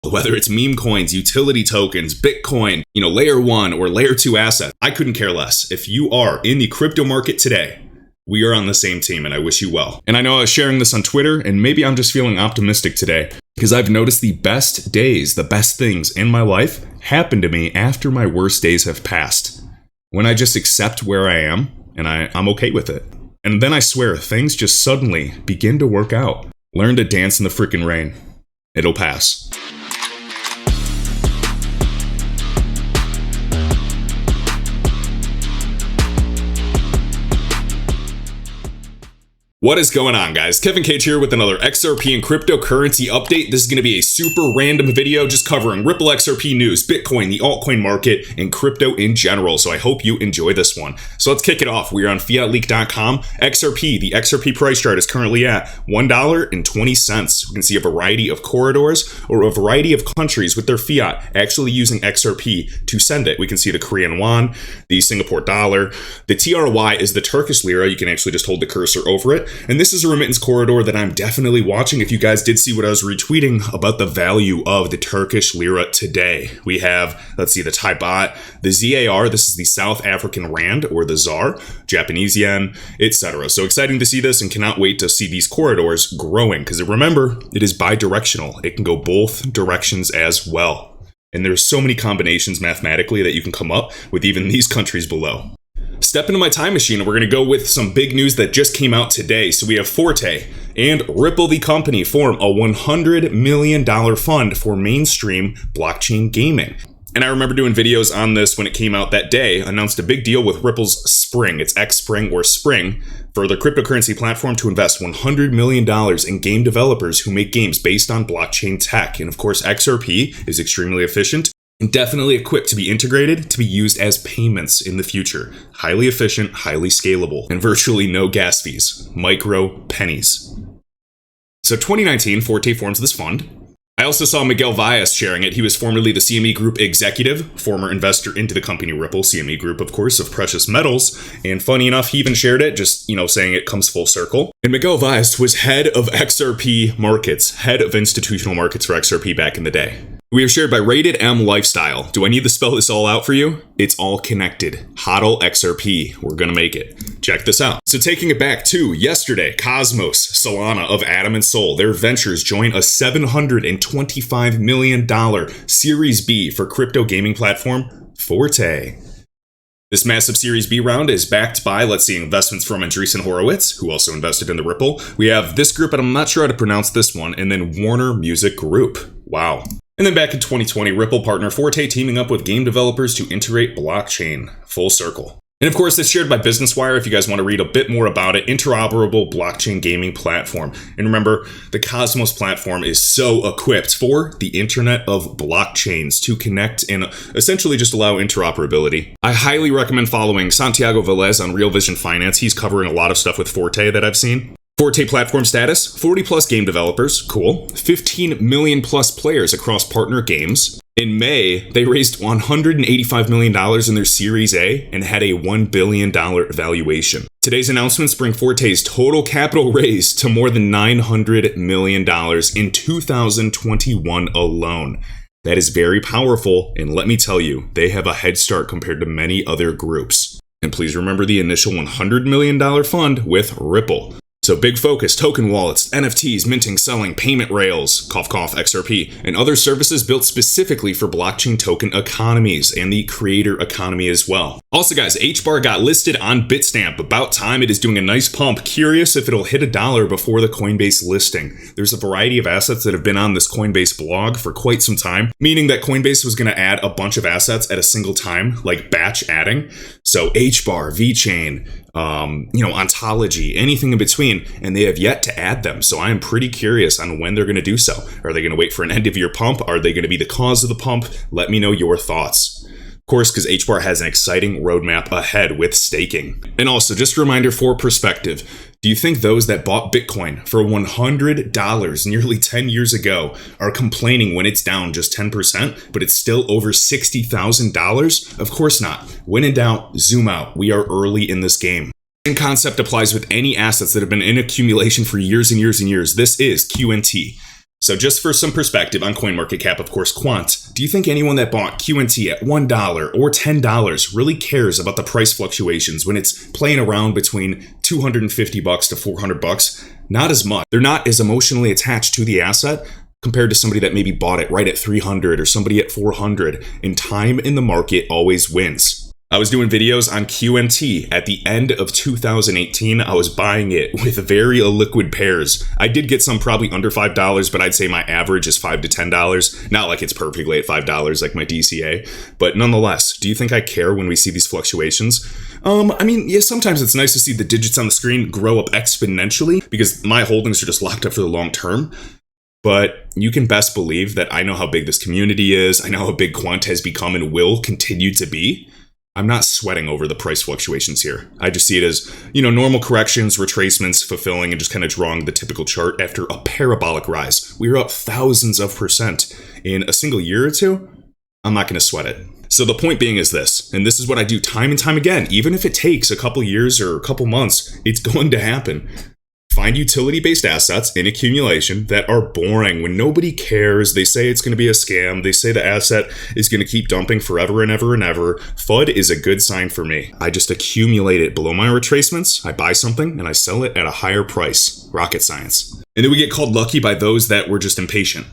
Whether it's meme coins, utility tokens, Bitcoin, layer 1 or layer 2 assets, I couldn't care less. If you are in the crypto market today, we are on the same team and I wish you well. And I know I was sharing this on Twitter, and maybe I'm just feeling optimistic today because I've noticed the best days, the best things in my life happen to me after my worst days have passed. When I just accept where I am and I'm okay with it. And then I swear things just suddenly begin to work out. Learn to dance in the freaking rain. It'll pass. What is going on, guys? Kevin Cage here with another XRP and cryptocurrency update. This is going to be a super random video just covering Ripple XRP news, Bitcoin, the altcoin market, and crypto in general. So I hope you enjoy this one. So let's kick it off. We are on fiatleak.com. XRP, the XRP price chart is currently at $1.20. We can see a variety of corridors or a variety of countries with their fiat actually using XRP to send it. We can see the Korean won, the Singapore dollar. The TRY is the Turkish lira. You can actually just hold the cursor over it. And this is a remittance corridor that I'm definitely watching. If you guys did see what I was retweeting about the value of the Turkish lira today, we have, let's see, the Thai baht, the ZAR, this is the South African rand or the ZAR, Japanese yen, etc. So exciting to see this and cannot wait to see these corridors growing because remember, it is bidirectional. It can go both directions as well. And there's so many combinations mathematically that you can come up with even these countries below. Step into my time machine and we're going to go with some big news that just came out today. So we have Forte and Ripple the company form a $100 million fund for mainstream blockchain gaming. And I remember doing videos on this when it came out that day, announced a big deal with Ripple's Spring, it's X Spring or Spring, for their cryptocurrency platform to invest $100 million in game developers who make games based on blockchain tech. And of course, XRP is extremely efficient and definitely equipped to be integrated to be used as payments in the future. Highly efficient, highly scalable, and virtually no gas fees. Micro pennies. So 2019, Forte forms this fund. I also saw Miguel Valles sharing it. He was formerly the CME Group executive, former investor into the company Ripple, CME Group, of course, of precious metals. And funny enough, he even shared it, just, saying it comes full circle. And Miguel Valles was head of XRP markets, head of institutional markets for XRP back in the day. We are shared by Rated M Lifestyle. Do I need to spell this all out for you? It's all connected. HODL XRP. We're going to make it. Check this out. So taking it back to yesterday, Cosmos, Solana of Atom and Soul, their ventures join a $725 million Series B for crypto gaming platform Forte. This massive Series B round is backed by, let's see, investments from Andreessen Horowitz, who also invested in the Ripple. We have this group, and I'm not sure how to pronounce this one, and then Warner Music Group. Wow. And then back in 2020, Ripple partner Forte teaming up with game developers to integrate blockchain. Full circle. And of course, it's shared by Business Wire if you guys want to read a bit more about it. Interoperable blockchain gaming platform. And remember, the Cosmos platform is so equipped for the Internet of Blockchains to connect and essentially just allow interoperability. I highly recommend following Santiago Velez on Real Vision Finance. He's covering a lot of stuff with Forte that I've seen. Forte platform status, 40 plus game developers, cool. 15 million plus players across partner games. In May, they raised $185 million in their Series A and had a $1 billion valuation. Today's announcements bring Forte's total capital raised to more than $900 million in 2021 alone. That is very powerful, and let me tell you, they have a head start compared to many other groups. And please remember the initial $100 million fund with Ripple. So big focus, token wallets, NFTs, minting, selling, payment rails, cough cough, XRP, and other services built specifically for blockchain token economies and the creator economy as well. Also guys, HBAR got listed on Bitstamp. About time. It is doing a nice pump. Curious if it'll hit $1 before the Coinbase listing. There's a variety of assets that have been on this Coinbase blog for quite some time, meaning that Coinbase was going to add a bunch of assets at a single time, like batch adding. So HBAR, VeChain, ontology, anything in between, and they have yet to add them. So I am pretty curious on when they're going to do so. Are they going to wait for an end of year pump? Are they going to be the cause of the pump? Let me know your thoughts. Of course, because HBAR has an exciting roadmap ahead with staking. And also, just a reminder for perspective, do you think those that bought Bitcoin for $100 nearly 10 years ago are complaining when it's down just 10%, but it's still over $60,000? Of course not. When in doubt, zoom out. We are early in this game. Same concept applies with any assets that have been in accumulation for years and years and years. This is QNT. So just for some perspective on CoinMarketCap, of course, quant, do you think anyone that bought QNT at $1 or $10 really cares about the price fluctuations when it's playing around between $250 to $400? Not as much. They're not as emotionally attached to the asset compared to somebody that maybe bought it right at 300 or somebody at 400. And time in the market always wins. I was doing videos on QNT at the end of 2018. I was buying it with very illiquid pairs. I did get some probably under $5, but I'd say my average is $5 to $10. Not like it's perfectly at $5 like my DCA, but nonetheless, do you think I care when we see these fluctuations? I mean, yeah, sometimes it's nice to see the digits on the screen grow up exponentially because my holdings are just locked up for the long term. But you can best believe that I know how big this community is. I know how big Quant has become and will continue to be. I'm not sweating over the price fluctuations here. I just see it as, normal corrections, retracements, fulfilling, and just kind of drawing the typical chart after a parabolic rise. We were up thousands of percent in a single year or two. I'm not going to sweat it. So the point being is this, and this is what I do time and time again, even if it takes a couple years or a couple months, it's going to happen. Find utility-based assets in accumulation that are boring when nobody cares. They say it's going to be a scam. They say the asset is going to keep dumping forever and ever and ever. FUD is a good sign for me. I just accumulate it below my retracements. I buy something and I sell it at a higher price. Rocket science. And then we get called lucky by those that were just impatient.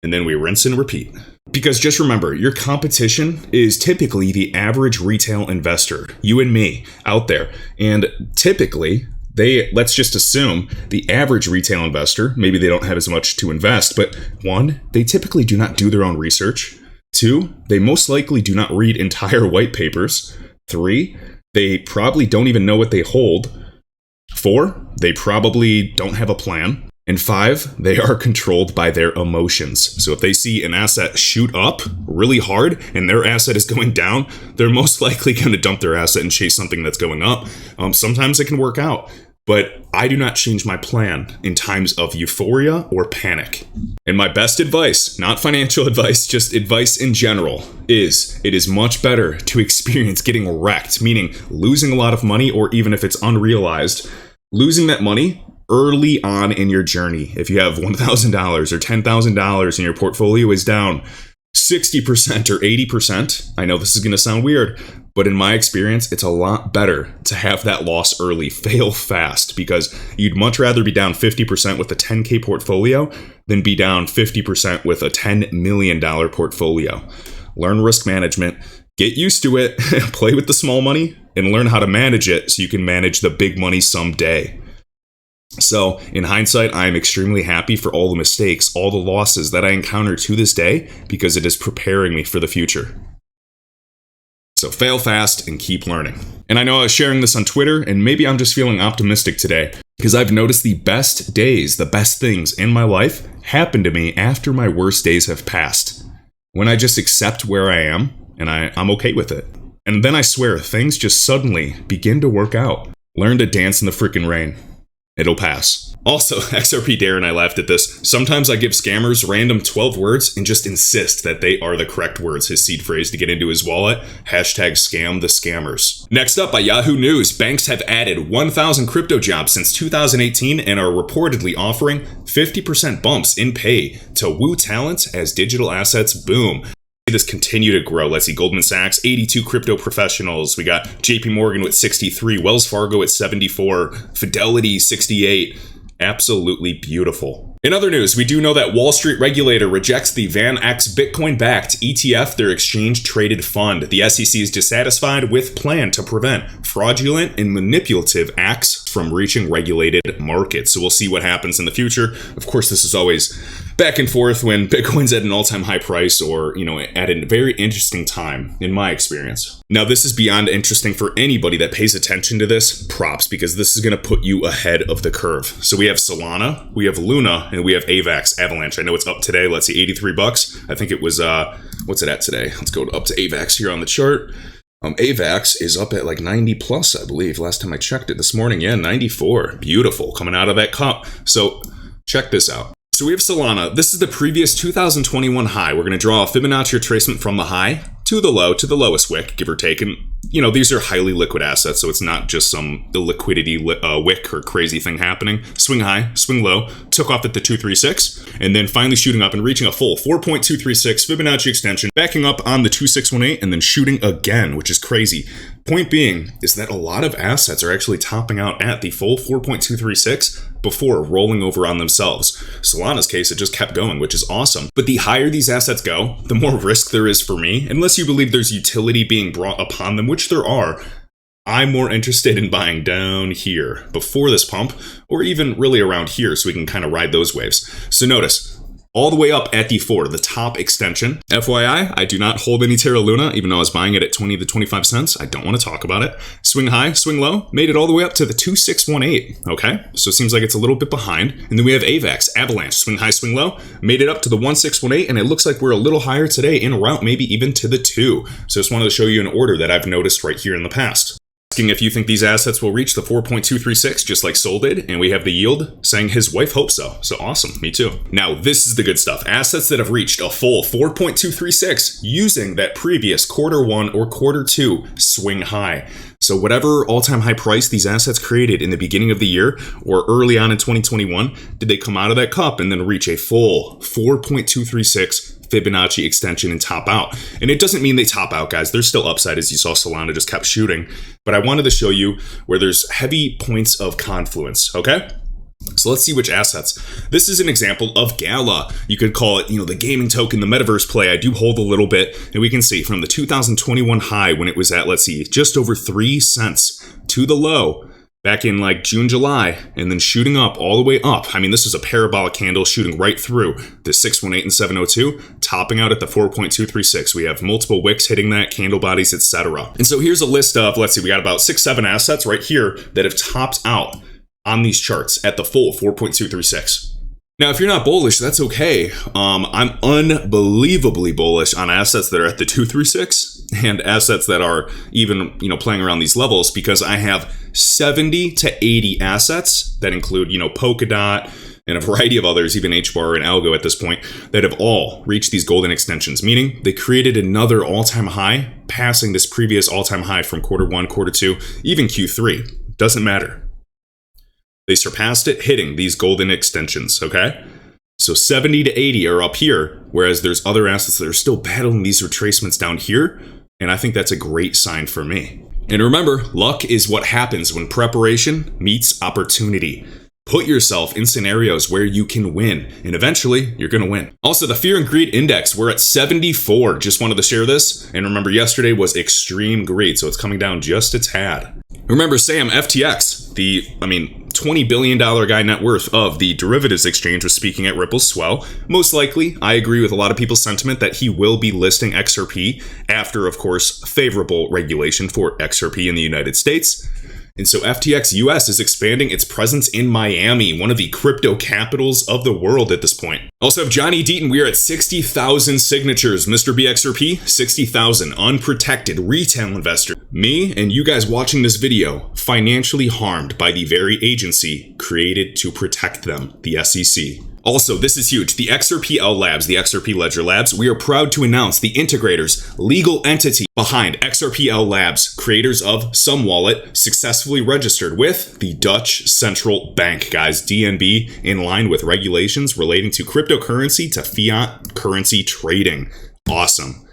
And then we rinse and repeat. Because just remember, your competition is typically the average retail investor, you and me, out there. And typically, let's just assume the average retail investor, maybe they don't have as much to invest, but 1, they typically do not do their own research. 2, they most likely do not read entire white papers. 3, they probably don't even know what they hold. 4, they probably don't have a plan. And 5, they are controlled by their emotions. So if they see an asset shoot up really hard and their asset is going down, they're most likely going to dump their asset and chase something that's going up. Sometimes it can work out, but I do not change my plan in times of euphoria or panic. And my best advice, not financial advice, just advice in general, is it is much better to experience getting wrecked, meaning losing a lot of money, or even if it's unrealized, losing that money early on in your journey. If you have $1,000 or $10,000 and your portfolio is down 60% or 80%, I know this is going to sound weird, but in my experience, it's a lot better to have that loss early, fail fast, because you'd much rather be down 50% with a 10K portfolio than be down 50% with a $10 million portfolio. Learn risk management, get used to it, play with the small money, and learn how to manage it so you can manage the big money someday. So, in hindsight, I am extremely happy for all the mistakes, all the losses that I encounter to this day, because it is preparing me for the future. So fail fast and keep learning. And I know I was sharing this on Twitter, and maybe I'm just feeling optimistic today, because I've noticed the best days, the best things in my life happen to me after my worst days have passed. When I just accept where I am, and I'm okay with it. And then I swear, things just suddenly begin to work out. Learn to dance in the freaking rain. It'll pass. Also, XRP Dare and I laughed at this. Sometimes I give scammers random 12 words and just insist that they are the correct words, his seed phrase to get into his wallet. #scam the scammers. Next up by Yahoo News, banks have added 1,000 crypto jobs since 2018 and are reportedly offering 50% bumps in pay to woo talent as digital assets boom. This continue to grow. Let's see, Goldman Sachs, 82 crypto professionals. We got JP Morgan with 63, Wells Fargo at 74, Fidelity 68. Absolutely beautiful. In other news, we do know that Wall Street regulator rejects the VanEck Bitcoin-backed ETF, their exchange-traded fund. The SEC is dissatisfied with plan to prevent fraudulent and manipulative acts from reaching regulated markets. So we'll see what happens in the future. Of course, this is always back and forth when Bitcoin's at an all-time high price or, at a very interesting time, in my experience. Now, this is beyond interesting for anybody that pays attention to this. Props, because this is going to put you ahead of the curve. So we have Solana, we have Luna, and we have AVAX, Avalanche. I know it's up today. Let's see, $83. I think it was, what's it at today? Let's go up to AVAX here on the chart. AVAX is up at like 90 plus, I believe. Last time I checked it this morning. Yeah, 94. Beautiful. Coming out of that cup. So check this out. So we have Solana. This is the previous 2021 high. We're going to draw a Fibonacci retracement from the high to the low, to the lowest wick, give or take. And these are highly liquid assets, so it's not just some illiquidity wick or crazy thing happening. Swing high, swing low, took off at the 236, and then finally shooting up and reaching a full 4.236 Fibonacci extension, backing up on the 2618, and then shooting again, which is crazy. Point being is that a lot of assets are actually topping out at the full 4.236 before rolling over on themselves. Solana's case, it just kept going, which is awesome. But the higher these assets go, the more risk there is for me, unless you believe there's utility being brought upon them, which there are. I'm more interested in buying down here before this pump, or even really around here so we can kind of ride those waves. So notice, all the way up at the 4, the top extension. FYI, I do not hold any Terra Luna, even though I was buying it at 20 to 25 cents. I don't want to talk about it. Swing high, swing low, made it all the way up to the 2618, okay? So it seems like it's a little bit behind. And then we have AVAX, Avalanche, swing high, swing low, made it up to the 1618, and it looks like we're a little higher today, en route maybe even to the 2. So just wanted to show you an order that I've noticed right here in the past. Asking if you think these assets will reach the 4.236 just like Sol did, and we have the yield saying his wife hopes so. So awesome, me too. Now this is the good stuff. Assets that have reached a full 4.236 using that previous Q1 or Q2 swing high. So whatever all-time high price these assets created in the beginning of the year or early on in 2021, did they come out of that cup and then reach a full 4.236 Fibonacci extension and top out? And it doesn't mean they top out, guys. There's still upside, as you saw Solana just kept shooting. But I wanted to show you where there's heavy points of confluence, okay? So let's see which assets. This is an example of Gala. You could call it, the gaming token, the metaverse play. I do hold a little bit, and we can see from the 2021 high when it was at, let's see, just over 3 cents to the low back in like June, July, and then shooting up all the way up. I mean, this is a parabolic candle shooting right through the 618 and 702, topping out at the 4.236. We have multiple wicks hitting that, candle bodies, etc. And so here's a list of, let's see, we got about 6-7 assets right here that have topped out on these charts at the full 4.236. Now, if you're not bullish, that's okay. I'm unbelievably bullish on assets that are at the 236 and assets that are even, playing around these levels, because I have 70 to 80 assets that include, Polkadot and a variety of others, even HBAR and Algo at this point, that have all reached these golden extensions, meaning they created another all-time high, passing this previous all-time high from Q1, Q2, even Q3. Doesn't matter. They surpassed it, hitting these golden extensions, okay? So 70 to 80 are up here, whereas there's other assets that are still battling these retracements down here, and I think that's a great sign for me. And remember, luck is what happens when preparation meets opportunity. Put yourself in scenarios where you can win, and eventually you're going to win. Also, the Fear and Greed Index, we're at 74. Just wanted to share this. And remember, yesterday was extreme greed, so it's coming down just a tad. Remember, Sam, FTX, the $20 billion guy net worth of the derivatives exchange, was speaking at Ripple's swell. Most likely, I agree with a lot of people's sentiment that he will be listing XRP after, of course, favorable regulation for XRP in the United States. And so FTX US is expanding its presence in Miami, one of the crypto capitals of the world at this point. Also, Johnny Deaton, we are at 60,000 signatures. Mr. BXRP, 60,000 unprotected retail investor. Me and you guys watching this video, financially harmed by the very agency created to protect them, the SEC. Also, this is huge. The XRPL Labs, the XRP Ledger Labs, we are proud to announce the integrators, legal entity behind XRPL Labs, creators of SumWallet, successfully registered with the Dutch Central Bank, guys, DNB, in line with regulations relating to cryptocurrency to fiat currency trading. Awesome.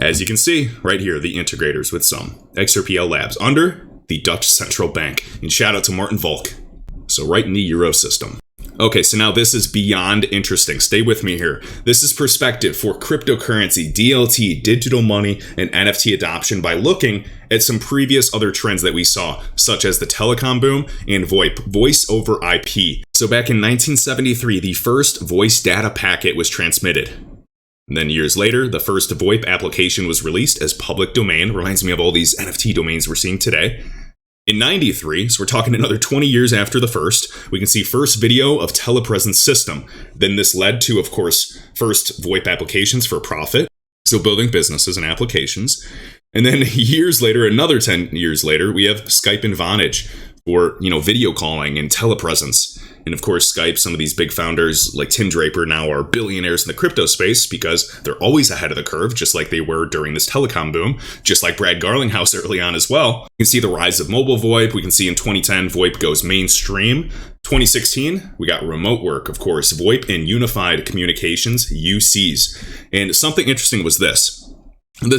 As you can see right here, the integrators with XRPL Labs under the Dutch Central Bank. And shout out to Martin Volk. So right in the Euro system. Okay, so now this is beyond interesting. Stay with me here. This is perspective for cryptocurrency, DLT, digital money, and NFT adoption by looking at some previous other trends that we saw, such as the telecom boom and VoIP, voice over IP. So back in 1973, the first voice data packet was transmitted. And then years later, the first VoIP application was released as public domain. Reminds me of all these NFT domains we're seeing today. In 93, so we're talking another 20 years after the first, we can see first video of telepresence system. Then this led to, of course, first VoIP applications for profit. So building businesses and applications. And then years later, another 10 years later, we have Skype and Vonage for, video calling and telepresence. And of course, Skype, some of these big founders like Tim Draper now are billionaires in the crypto space because they're always ahead of the curve, just like they were during this telecom boom, just like Brad Garlinghouse early on as well. You can see the rise of mobile VoIP. We can see in 2010, VoIP goes mainstream. 2016, we got remote work, of course, VoIP and unified communications, UCs. And something interesting was this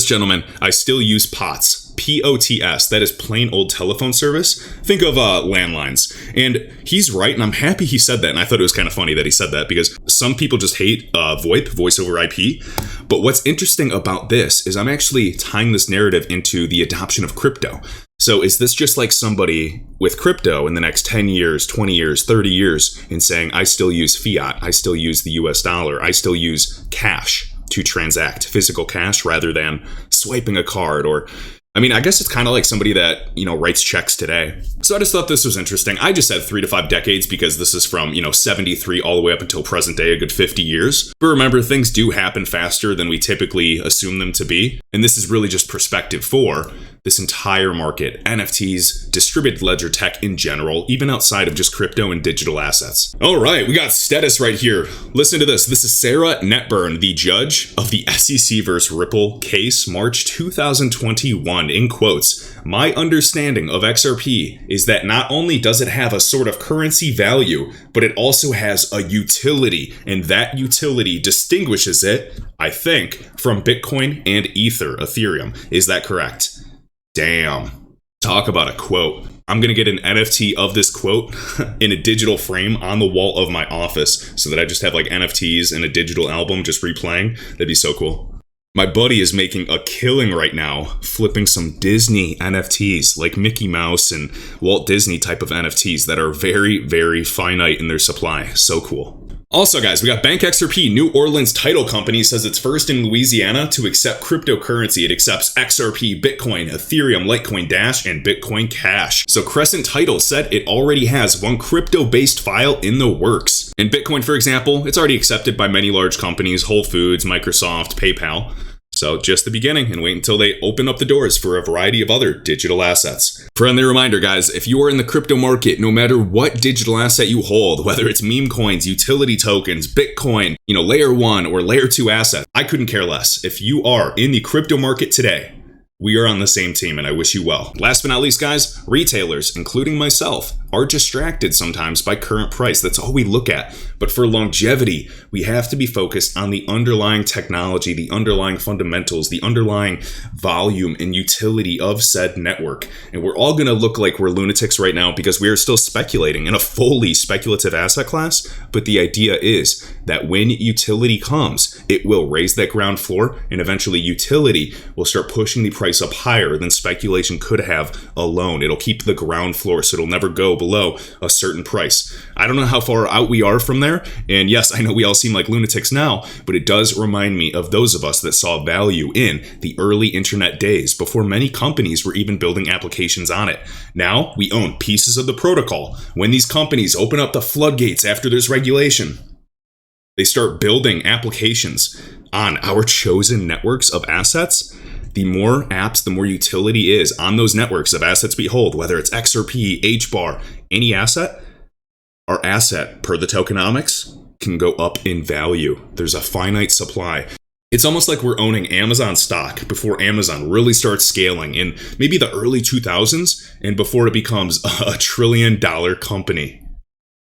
gentleman, I still use POTS, P-O-T-S, that is plain old telephone service. Think of landlines. And he's right, and I'm happy he said that, and I thought it was kind of funny that he said that, because some people just hate VoIP, voice over IP. But what's interesting about this is I'm actually tying this narrative into the adoption of crypto. So is this just like somebody with crypto in the next 10 years, 20 years, 30 years, and saying, I still use fiat, I still use the US dollar, I still use cash to transact, physical cash, rather than swiping a card? Or, I mean, I guess it's kind of like somebody that, writes checks today. So I just thought this was interesting. I just said 3 to 5 decades because this is from, 73 all the way up until present day, a good 50 years. But remember, things do happen faster than we typically assume them to be. And this is really just perspective for this entire market, NFTs, distributed ledger tech in general, even outside of just crypto and digital assets. All right, we got status right here. Listen to this. This is Sarah Netburn, the judge of the SEC versus Ripple case, March 2021, in quotes. My understanding of XRP is that not only does it have a sort of currency value, but it also has a utility, and that utility distinguishes it, I think, from Bitcoin and Ethereum. Is that correct? Damn. Talk about a quote. I'm going to get an NFT of this quote in a digital frame on the wall of my office so that I just have like NFTs and a digital album just replaying. That'd be so cool. My buddy is making a killing right now flipping some Disney NFTs like Mickey Mouse and Walt Disney type of NFTs that are very, very finite in their supply. So cool. Also, guys, we got Bank XRP, New Orleans title company, says it's first in Louisiana to accept cryptocurrency. It accepts XRP, Bitcoin, Ethereum, Litecoin Dash, and Bitcoin Cash. So Crescent Title said it already has one crypto-based file in the works. In Bitcoin, for example, it's already accepted by many large companies, Whole Foods, Microsoft, PayPal. So just the beginning, and wait until they open up the doors for a variety of other digital assets. Friendly reminder, guys, if you are in the crypto market, no matter what digital asset you hold, whether it's meme coins, utility tokens, Bitcoin, layer 1 or layer 2 assets, I couldn't care less. If you are in the crypto market today, we are on the same team, and I wish you well. Last but not least, guys, retailers, including myself, are distracted sometimes by current price. That's all we look at. But for longevity, we have to be focused on the underlying technology, the underlying fundamentals, the underlying volume and utility of said network. And we're all going to look like we're lunatics right now because we are still speculating in a fully speculative asset class. But the idea is that when utility comes, it will raise that ground floor, and eventually utility will start pushing the price up higher than speculation could have alone. It'll keep the ground floor, so it'll never go below a certain price. I don't know how far out we are from there, and yes, I know we all seem like lunatics now, but it does remind me of those of us that saw value in the early internet days before many companies were even building applications on it. Now, we own pieces of the protocol. When these companies open up the floodgates after there's regulation, they start building applications on our chosen networks of assets. The more apps, the more utility is on those networks of assets we hold, whether it's XRP, HBAR, any asset, our asset, per the tokenomics, can go up in value. There's a finite supply. It's almost like we're owning Amazon stock before Amazon really starts scaling in maybe the early 2000s and before it becomes a $1 trillion company.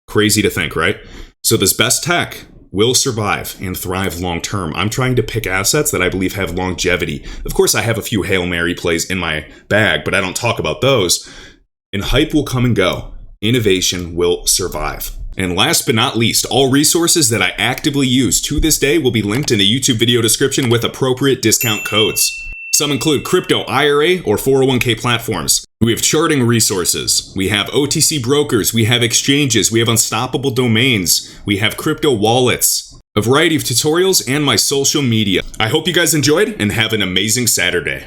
Crazy to think, right? So this best tech will survive and thrive long term. I'm trying to pick assets that I believe have longevity. Of course, I have a few Hail Mary plays in my bag, but I don't talk about those. And hype will come and go. Innovation will survive. And last but not least, all resources that I actively use to this day will be linked in the YouTube video description with appropriate discount codes. Some include crypto IRA or 401k platforms. We have charting resources. We have OTC brokers. We have exchanges. We have unstoppable domains. We have crypto wallets. A variety of tutorials and my social media. I hope you guys enjoyed and have an amazing Saturday.